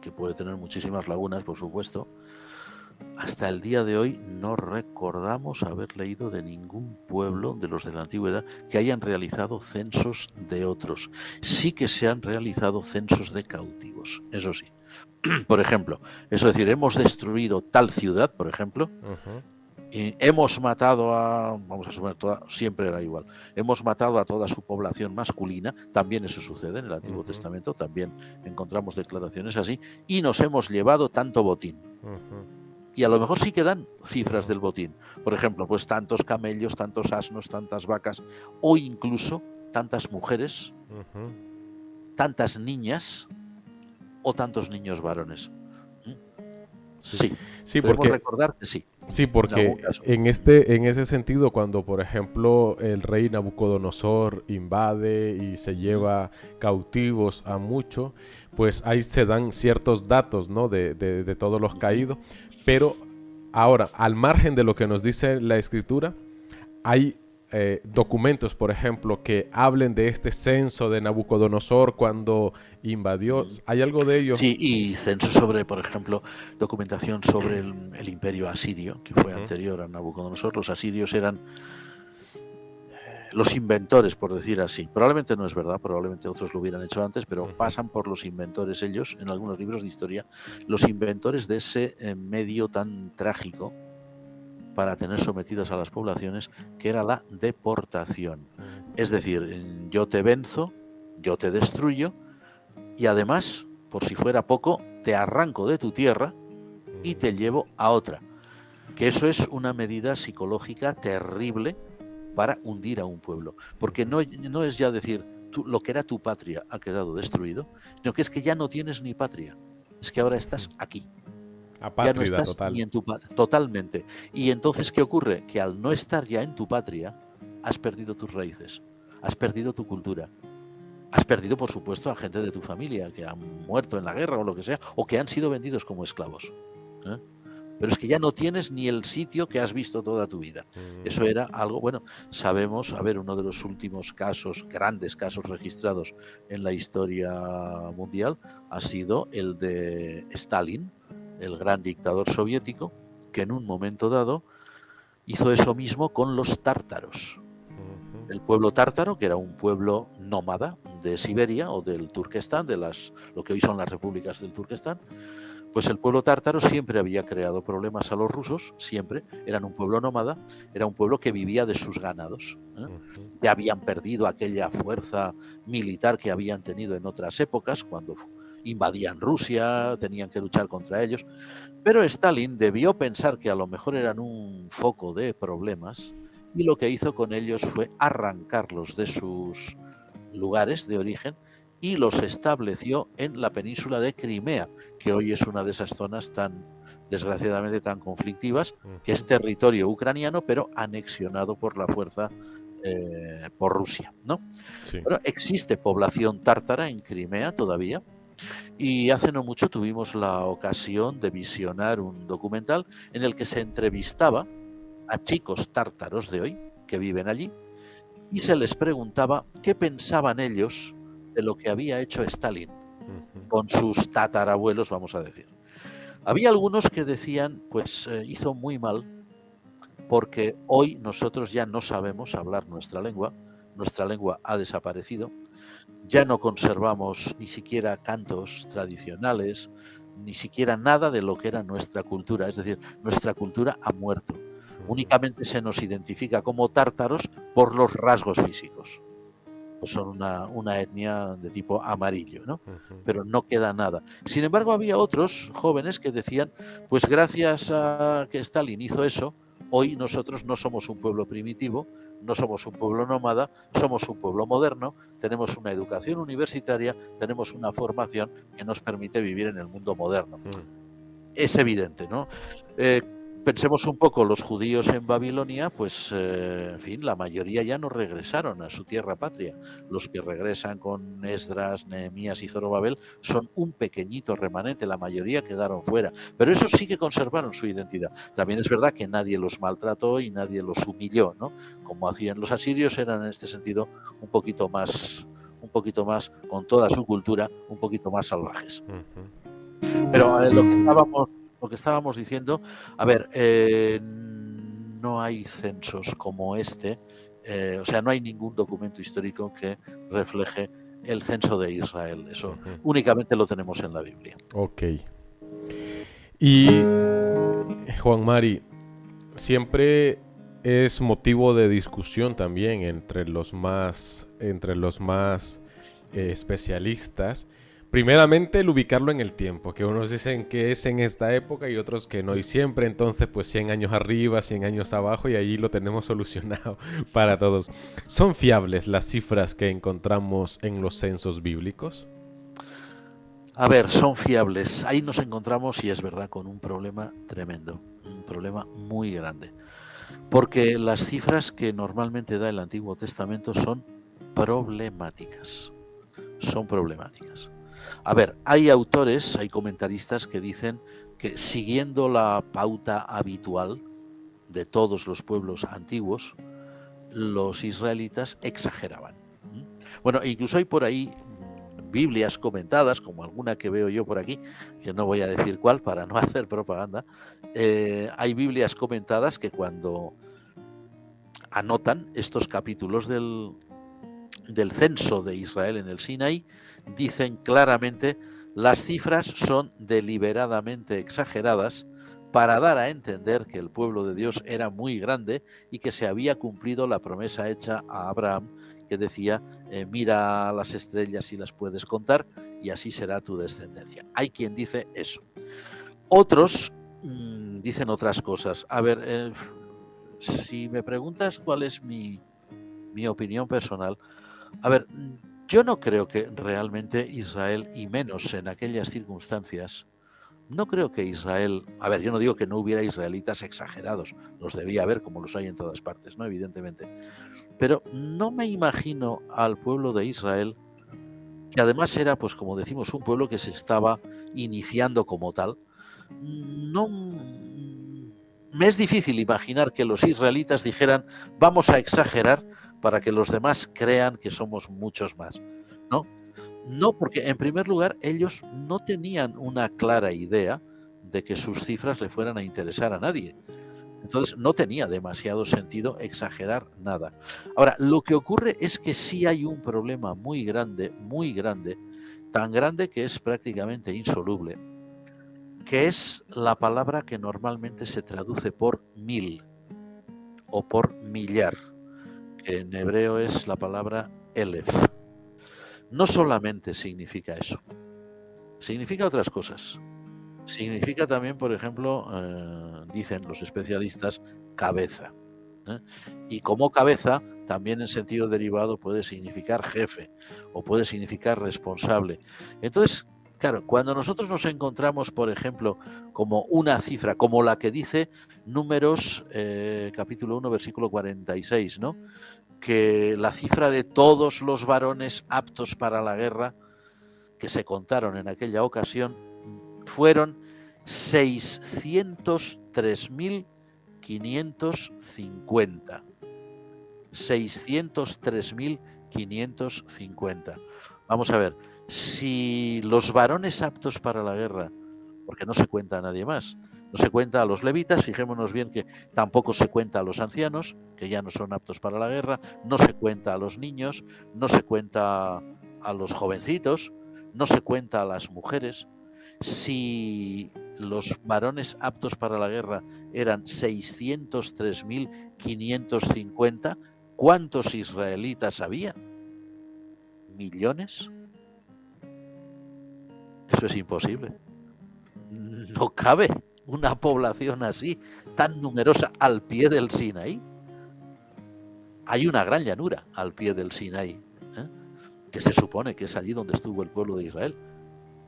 que puede tener muchísimas lagunas, por supuesto, hasta el día de hoy no recordamos haber leído de ningún pueblo de los de la antigüedad que hayan realizado censos de otros. Sí que se han realizado censos de cautivos, eso sí. Por ejemplo, eso es decir, hemos destruido tal ciudad, por ejemplo, hemos matado a, vamos a suponer, siempre era igual, hemos matado a toda su población masculina, también eso sucede en el Antiguo Testamento, también encontramos declaraciones así, y nos hemos llevado tanto botín. Y a lo mejor sí que dan cifras del botín. Por ejemplo, pues tantos camellos, tantos asnos, tantas vacas, o incluso tantas mujeres, tantas niñas o tantos niños varones. Sí, porque recordar que sí. Sí, porque en ese sentido, cuando por ejemplo el rey Nabucodonosor invade y se lleva cautivos a muchos, pues ahí se dan ciertos datos, ¿no?, de todos los caídos. Pero ahora, al margen de lo que nos dice la Escritura, hay documentos, por ejemplo, que hablen de este censo de Nabucodonosor cuando invadió. ¿Hay algo de ello? Sí, y censo sobre, por ejemplo, documentación sobre el imperio asirio, que fue anterior a Nabucodonosor. Los asirios eran los inventores, por decir así. Probablemente no es verdad, probablemente otros lo hubieran hecho antes, pero pasan por los inventores ellos, en algunos libros de historia, los inventores de ese medio tan trágico para tener sometidas a las poblaciones, que era la deportación. Es decir, yo te venzo, yo te destruyo y además, por si fuera poco, te arranco de tu tierra y te llevo a otra. Que eso es una medida psicológica terrible para hundir a un pueblo. Porque no es ya decir, lo que era tu patria ha quedado destruido, sino que es que ya no tienes ni patria. Es que ahora estás aquí. Ya no estás total. ni en tu patria. Totalmente. Y entonces, ¿qué ocurre? Que al no estar ya en tu patria, has perdido tus raíces, has perdido tu cultura. Has perdido, por supuesto, a gente de tu familia que han muerto en la guerra o lo que sea, o que han sido vendidos como esclavos. Pero es que ya no tienes ni el sitio que has visto toda tu vida. Eso era algo, bueno, sabemos, a ver, uno de los últimos casos, grandes casos registrados en la historia mundial, ha sido el de Stalin, el gran dictador soviético, que en un momento dado hizo eso mismo con los tártaros. El pueblo tártaro, que era un pueblo nómada de Siberia o del Turquestán, de lo que hoy son las repúblicas del Turquestán, pues el pueblo tártaro siempre había creado problemas a los rusos, siempre. Eran un pueblo nómada, era un pueblo que vivía de sus ganados. Ya habían perdido aquella fuerza militar que habían tenido en otras épocas, cuando invadían Rusia, tenían que luchar contra ellos. Pero Stalin debió pensar que a lo mejor eran un foco de problemas, y lo que hizo con ellos fue arrancarlos de sus lugares de origen y los estableció en la península de Crimea, que hoy es una de esas zonas tan, desgraciadamente, tan conflictivas, que es territorio ucraniano, pero anexionado por la fuerza por Rusia, ¿no? Sí. Bueno, existe población tártara en Crimea todavía, y hace no mucho tuvimos la ocasión de visionar un documental en el que se entrevistaba a chicos tártaros de hoy que viven allí y se les preguntaba qué pensaban ellos de lo que había hecho Stalin con sus tatarabuelos, vamos a decir. Había algunos que decían, pues hizo muy mal, porque hoy nosotros ya no sabemos hablar nuestra lengua ha desaparecido, ya no conservamos ni siquiera cantos tradicionales, ni siquiera nada de lo que era nuestra cultura, es decir, nuestra cultura ha muerto. Únicamente se nos identifica como tártaros por los rasgos físicos. Pues son una etnia de tipo amarillo, ¿no? Pero no queda nada. Sin embargo, había otros jóvenes que decían, pues gracias a que Stalin hizo eso, hoy nosotros no somos un pueblo primitivo, no somos un pueblo nómada, somos un pueblo moderno, tenemos una educación universitaria, tenemos una formación que nos permite vivir en el mundo moderno. Es evidente, ¿no? Pensemos un poco, los judíos en Babilonia, pues, en fin, la mayoría ya no regresaron a su tierra patria. Los que regresan con Esdras, Nehemías y Zorobabel son un pequeñito remanente, la mayoría quedaron fuera. Pero esos sí que conservaron su identidad. También es verdad que nadie los maltrató y nadie los humilló, ¿no? Como hacían los asirios, eran en este sentido un poquito más, con toda su cultura, un poquito más salvajes. Pero lo que estábamos diciendo, a ver, no hay censos como este, o sea, no hay ningún documento histórico que refleje el censo de Israel. Eso únicamente lo tenemos en la Biblia. Ok. Y Juan Mari, siempre es motivo de discusión también entre los más especialistas. Primeramente, el ubicarlo en el tiempo, que unos dicen que es en esta época y otros que no, y siempre entonces pues 100 años arriba, 100 años abajo, y allí lo tenemos solucionado para todos. ¿Son fiables las cifras que encontramos en los censos bíblicos? A ver, son fiables. Ahí nos encontramos, y es verdad, con un problema tremendo, un problema muy grande. Porque las cifras que normalmente da el Antiguo Testamento son problemáticas. Son problemáticas. A ver, hay autores, hay comentaristas que dicen que siguiendo la pauta habitual de todos los pueblos antiguos, los israelitas exageraban. Bueno, incluso hay por ahí Biblias comentadas, como alguna que veo yo por aquí, que no voy a decir cuál para no hacer propaganda. Hay Biblias comentadas que cuando anotan estos capítulos del censo de Israel en el Sinaí, dicen claramente: las cifras son deliberadamente exageradas para dar a entender que el pueblo de Dios era muy grande y que se había cumplido la promesa hecha a Abraham, que decía, mira las estrellas si las puedes contar y así será tu descendencia. Hay quien dice eso. Otros dicen otras cosas. A ver, si me preguntas cuál es mi opinión personal, a ver, yo no creo que realmente Israel, y menos en aquellas circunstancias, no creo que Israel, a ver, yo no digo que no hubiera israelitas exagerados, los debía haber como los hay en todas partes, ¿no? Evidentemente. Pero no me imagino al pueblo de Israel, que además era, pues como decimos, un pueblo que se estaba iniciando como tal. No, me es difícil imaginar que los israelitas dijeran: vamos a exagerar para que los demás crean que somos muchos más, ¿no? No, porque en primer lugar ellos no tenían una clara idea de que sus cifras le fueran a interesar a nadie. Entonces no tenía demasiado sentido exagerar nada. Ahora, lo que ocurre es que sí hay un problema muy grande, tan grande que es prácticamente insoluble, que es la palabra que normalmente se traduce por 1000 o por millar, que en hebreo es la palabra elef. No solamente significa eso, significa otras cosas. Significa también, por ejemplo, dicen los especialistas, cabeza. Y como cabeza, también en sentido derivado puede significar jefe o puede significar responsable. Entonces, claro, cuando nosotros nos encontramos, por ejemplo, como una cifra, como la que dice Números, capítulo 1, versículo 46, ¿no? Que la cifra de todos los varones aptos para la guerra que se contaron en aquella ocasión fueron 603.550. 603.550. Vamos a ver, si los varones aptos para la guerra, porque no se cuenta a nadie más, no se cuenta a los levitas, fijémonos bien que tampoco se cuenta a los ancianos, que ya no son aptos para la guerra, no se cuenta a los niños, no se cuenta a los jovencitos, no se cuenta a las mujeres. Si los varones aptos para la guerra eran 603.550, ¿cuántos israelitas había? ¿Millones? Eso es imposible. No cabe una población así, tan numerosa, al pie del Sinaí. Hay una gran llanura al pie del Sinaí, que se supone que es allí donde estuvo el pueblo de Israel,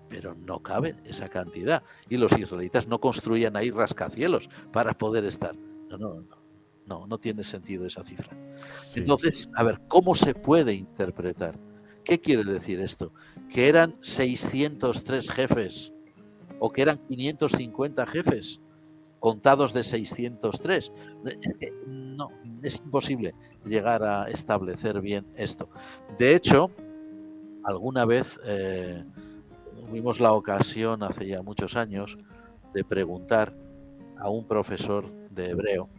pero no cabe esa cantidad. Y los israelitas no construían ahí rascacielos para poder estar. No tiene sentido esa cifra. Sí. Entonces, a ver, ¿cómo se puede interpretar? ¿Qué quiere decir esto? ¿Que eran 603 jefes o que eran 550 jefes contados de 603? No, es imposible llegar a establecer bien esto. De hecho, alguna vez tuvimos la ocasión, hace ya muchos años, de preguntar a un profesor de hebreo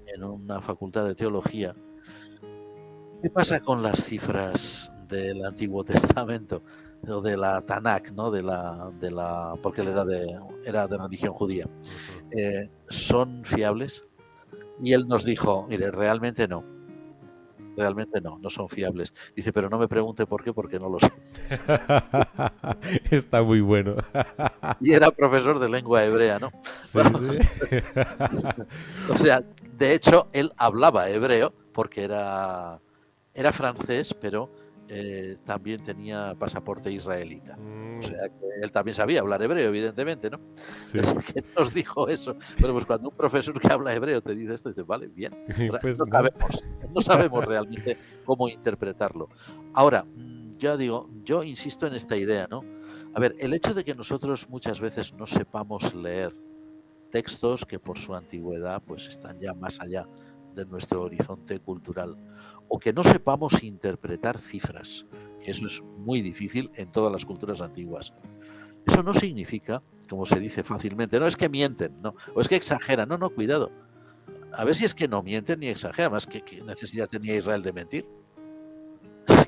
en una facultad de teología: ¿qué pasa con las cifras del Antiguo Testamento o de la Tanakh, ¿no? Porque él era de religión judía? ¿Son fiables? Y él nos dijo: mire, realmente no son fiables. Dice, pero no me pregunte por qué, porque no lo sé. Está muy bueno. Y era profesor de lengua hebrea, ¿no? Sí, sí. O sea, de hecho, él hablaba hebreo porque era francés, pero también tenía pasaporte israelita. O sea, que él también sabía hablar hebreo, evidentemente, ¿no? Sí. Así que nos dijo eso. Bueno, pues cuando un profesor que habla hebreo te dice esto, dices, vale, bien. Pues no sabemos realmente cómo interpretarlo. Ahora, ya digo, yo insisto en esta idea, ¿no? A ver, el hecho de que nosotros muchas veces no sepamos leer textos que por su antigüedad pues están ya más allá de nuestro horizonte cultural, o que no sepamos interpretar cifras, que eso es muy difícil en todas las culturas antiguas. Eso no significa, como se dice fácilmente, no es que mienten, no, o es que exageran, no, cuidado. A ver si es que no mienten ni exageran, más que necesidad tenía Israel de mentir.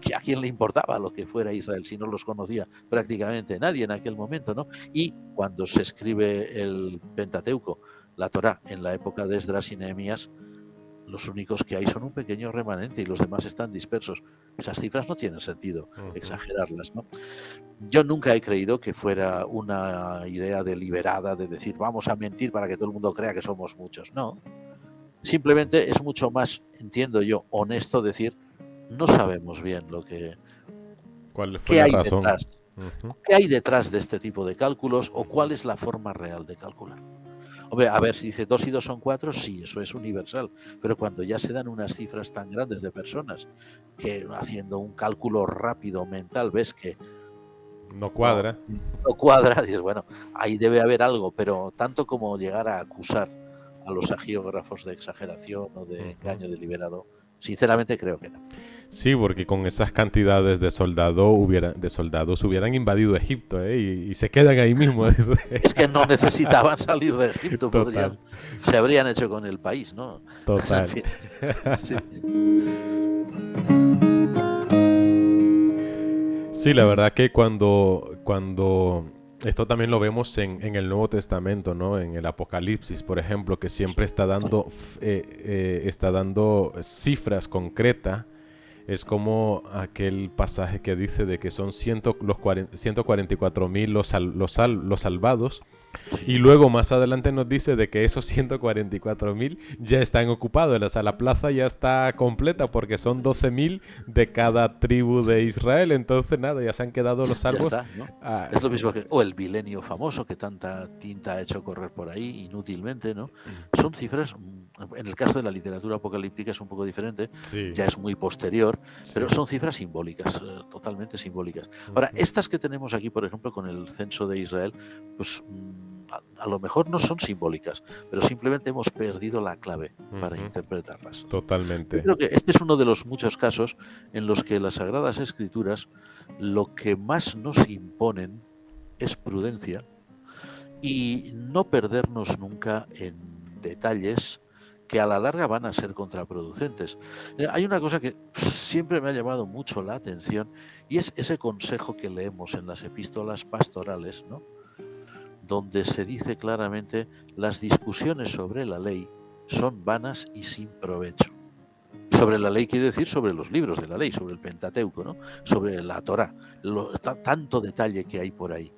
Que a quién le importaba lo que fuera Israel si no los conocía prácticamente nadie en aquel momento, ¿no? Y cuando se escribe el Pentateuco, la Torá, en la época de Esdras y Nehemías, los únicos que hay son un pequeño remanente y los demás están dispersos. Esas cifras no tienen sentido exagerarlas, ¿no? Yo nunca he creído que fuera una idea deliberada de decir vamos a mentir para que todo el mundo crea que somos muchos. No. Simplemente es mucho más, entiendo yo, honesto decir no sabemos bien ¿Cuál fue qué la hay razón? detrás. ¿Qué hay detrás de este tipo de cálculos o cuál es la forma real de calcular? Hombre, a ver, si dice 2 y 2 son 4, sí, eso es universal. Pero cuando ya se dan unas cifras tan grandes de personas que haciendo un cálculo rápido mental ves que No cuadra. no cuadra, dices, bueno, ahí debe haber algo, pero tanto como llegar a acusar a los agiógrafos de exageración o de engaño deliberado, sinceramente creo que no. Sí, porque con esas cantidades de soldados hubieran invadido Egipto, y se quedan ahí mismo. Es que no necesitaban salir de Egipto, Total. se habrían hecho con el país, ¿no? Total. En fin, sí. Sí, la verdad que cuando esto también lo vemos en el Nuevo Testamento, ¿no? En el Apocalipsis, por ejemplo, que siempre está dando cifras concretas. Es como aquel pasaje que dice de que son 144.000 los salvados. Sí. Y luego más adelante nos dice de que esos 144.000 ya están ocupados. O sea, la plaza ya está completa porque son 12.000 de cada tribu de Israel. Entonces, nada, ya se han quedado los salvos. Ya está, ¿no? Es lo mismo que el milenio famoso que tanta tinta ha hecho correr por ahí inútilmente, ¿no? Son cifras, en el caso de la literatura apocalíptica es un poco diferente, Sí. ya es muy posterior, pero son cifras simbólicas, totalmente simbólicas. Ahora, estas que tenemos aquí, por ejemplo, con el censo de Israel, pues a lo mejor no son simbólicas, pero simplemente hemos perdido la clave para interpretarlas. Totalmente. Yo creo que este es uno de los muchos casos en los que las Sagradas Escrituras lo que más nos imponen es prudencia y no perdernos nunca en detalles que a la larga van a ser contraproducentes. Hay una cosa que siempre me ha llamado mucho la atención y es ese consejo que leemos en las epístolas pastorales, ¿no? Donde se dice claramente las discusiones sobre la ley son vanas y sin provecho. Sobre la ley quiere decir sobre los libros de la ley, sobre el Pentateuco, ¿no? Sobre la Torá, tanto detalle que hay por ahí.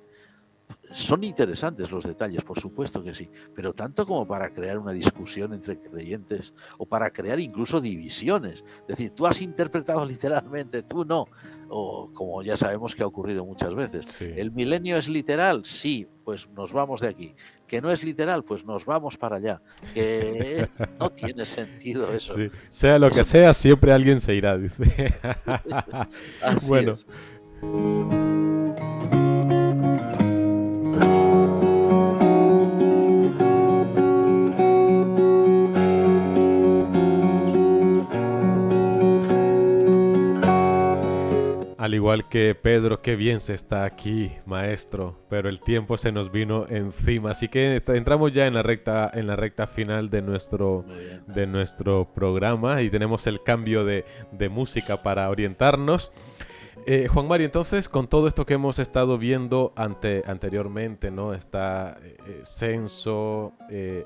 Son interesantes los detalles, por supuesto que sí, pero tanto como para crear una discusión entre creyentes o para crear incluso divisiones. Es decir, tú has interpretado literalmente, tú no. O como ya sabemos que ha ocurrido muchas veces. Sí. ¿El milenio es literal? Sí, pues nos vamos de aquí. ¿Que no es literal? Pues nos vamos para allá. Que no tiene sentido eso. Sí. Sea lo que sea, siempre alguien se irá, dice. Así Bueno. es. Al igual que Pedro, qué bien se está aquí, maestro, pero el tiempo se nos vino encima, así que entramos ya en la recta final de nuestro programa y tenemos el cambio de música para orientarnos. Juan Mario, entonces, con todo esto que hemos estado viendo anteriormente, ¿no? Está censo,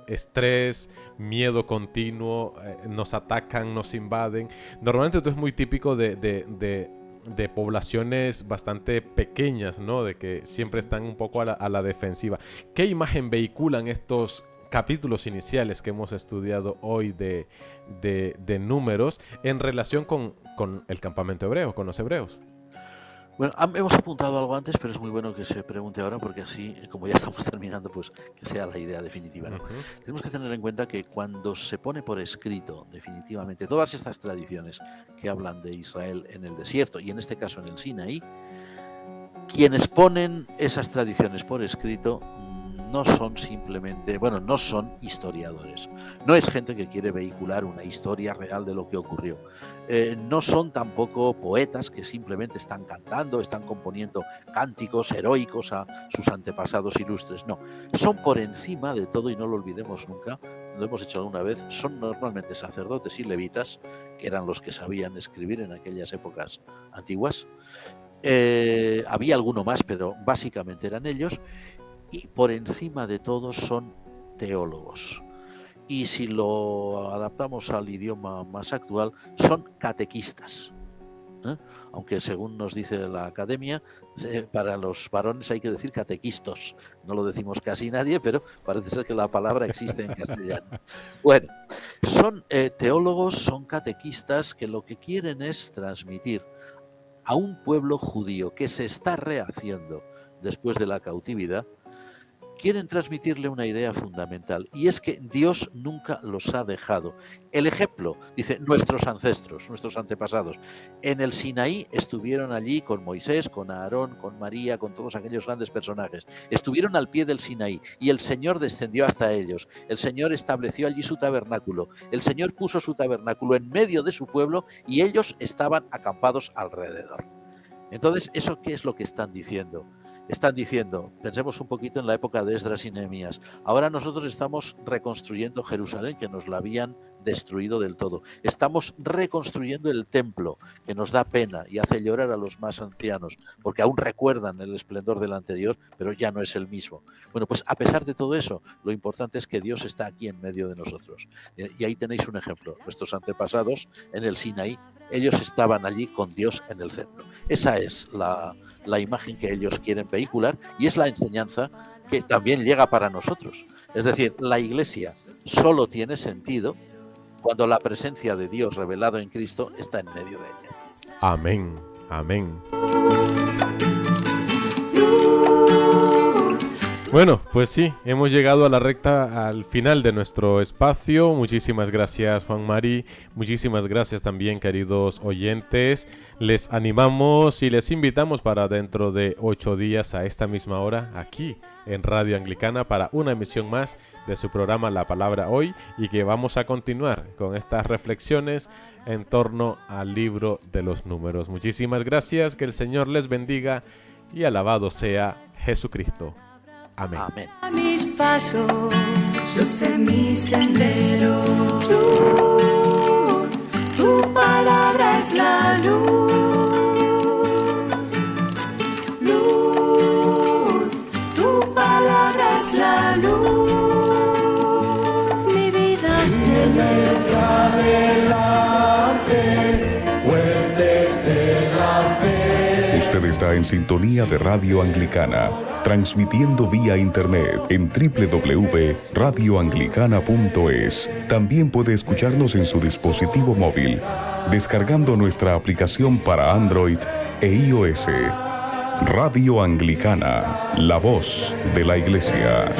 estrés, miedo continuo, nos atacan, nos invaden. Normalmente esto es muy típico de poblaciones bastante pequeñas, ¿no? De que siempre están un poco a la defensiva. ¿Qué imagen vehiculan estos capítulos iniciales que hemos estudiado hoy de números en relación con el campamento hebreo, con los hebreos? Bueno, hemos apuntado algo antes, pero es muy bueno que se pregunte ahora porque así, como ya estamos terminando, pues que sea la idea definitiva, ¿no? Tenemos que tener en cuenta que cuando se pone por escrito definitivamente todas estas tradiciones que hablan de Israel en el desierto y en este caso en el Sinaí, quienes ponen esas tradiciones por escrito no son simplemente, no son historiadores. No es gente que quiere vehicular una historia real de lo que ocurrió. No son tampoco poetas que simplemente están cantando, están componiendo cánticos heroicos a sus antepasados ilustres. No, son por encima de todo, y no lo olvidemos nunca, lo hemos hecho alguna vez, son normalmente sacerdotes y levitas, que eran los que sabían escribir en aquellas épocas antiguas. Había alguno más, pero básicamente eran ellos, y por encima de todos son teólogos. Y si lo adaptamos al idioma más actual, son catequistas. Aunque según nos dice la academia, para los varones hay que decir catequistos. No lo decimos casi nadie, pero parece ser que la palabra existe en castellano. Bueno, son teólogos, son catequistas que lo que quieren es transmitir a un pueblo judío que se está rehaciendo después de la cautividad, quieren transmitirle una idea fundamental, y es que Dios nunca los ha dejado. El ejemplo, dice, nuestros ancestros, nuestros antepasados, en el Sinaí estuvieron allí con Moisés, con Aarón, con María, con todos aquellos grandes personajes. Estuvieron al pie del Sinaí y el Señor descendió hasta ellos. El Señor estableció allí su tabernáculo. El Señor puso su tabernáculo en medio de su pueblo y ellos estaban acampados alrededor. Entonces, ¿eso qué es lo que están diciendo? Están diciendo, pensemos un poquito en la época de Esdras y Nehemías, ahora nosotros estamos reconstruyendo Jerusalén, que nos la habían destruido del todo. Estamos reconstruyendo el templo, que nos da pena y hace llorar a los más ancianos, porque aún recuerdan el esplendor del anterior, pero ya no es el mismo. Bueno, pues a pesar de todo eso, lo importante es que Dios está aquí en medio de nosotros. Y ahí tenéis un ejemplo. Nuestros antepasados en el Sinaí, ellos estaban allí con Dios en el centro. Esa es la imagen que ellos quieren vehicular, y es la enseñanza que también llega para nosotros. Es decir, la Iglesia solo tiene sentido cuando la presencia de Dios revelado en Cristo está en medio de ella. Amén, amén. Bueno, pues sí, hemos llegado a la recta, al final de nuestro espacio. Muchísimas gracias, Juan Mari. Muchísimas gracias también, queridos oyentes. Les animamos y les invitamos para dentro de 8 días a esta misma hora, aquí en Radio Anglicana, para una emisión más de su programa La Palabra Hoy, y que vamos a continuar con estas reflexiones en torno al libro de los números. Muchísimas gracias, que el Señor les bendiga y alabado sea Jesucristo. Amén. Amén. A mis pasos, luz en mi sendero. Luz, tu palabra es la luz. Luz, tu palabra es la luz. Mi vida se me pues desde la fe. Usted está en sintonía de Radio Anglicana, transmitiendo vía internet en www.radioanglicana.es. También puede escucharnos en su dispositivo móvil, descargando nuestra aplicación para Android e iOS. Radio Anglicana, la voz de la Iglesia.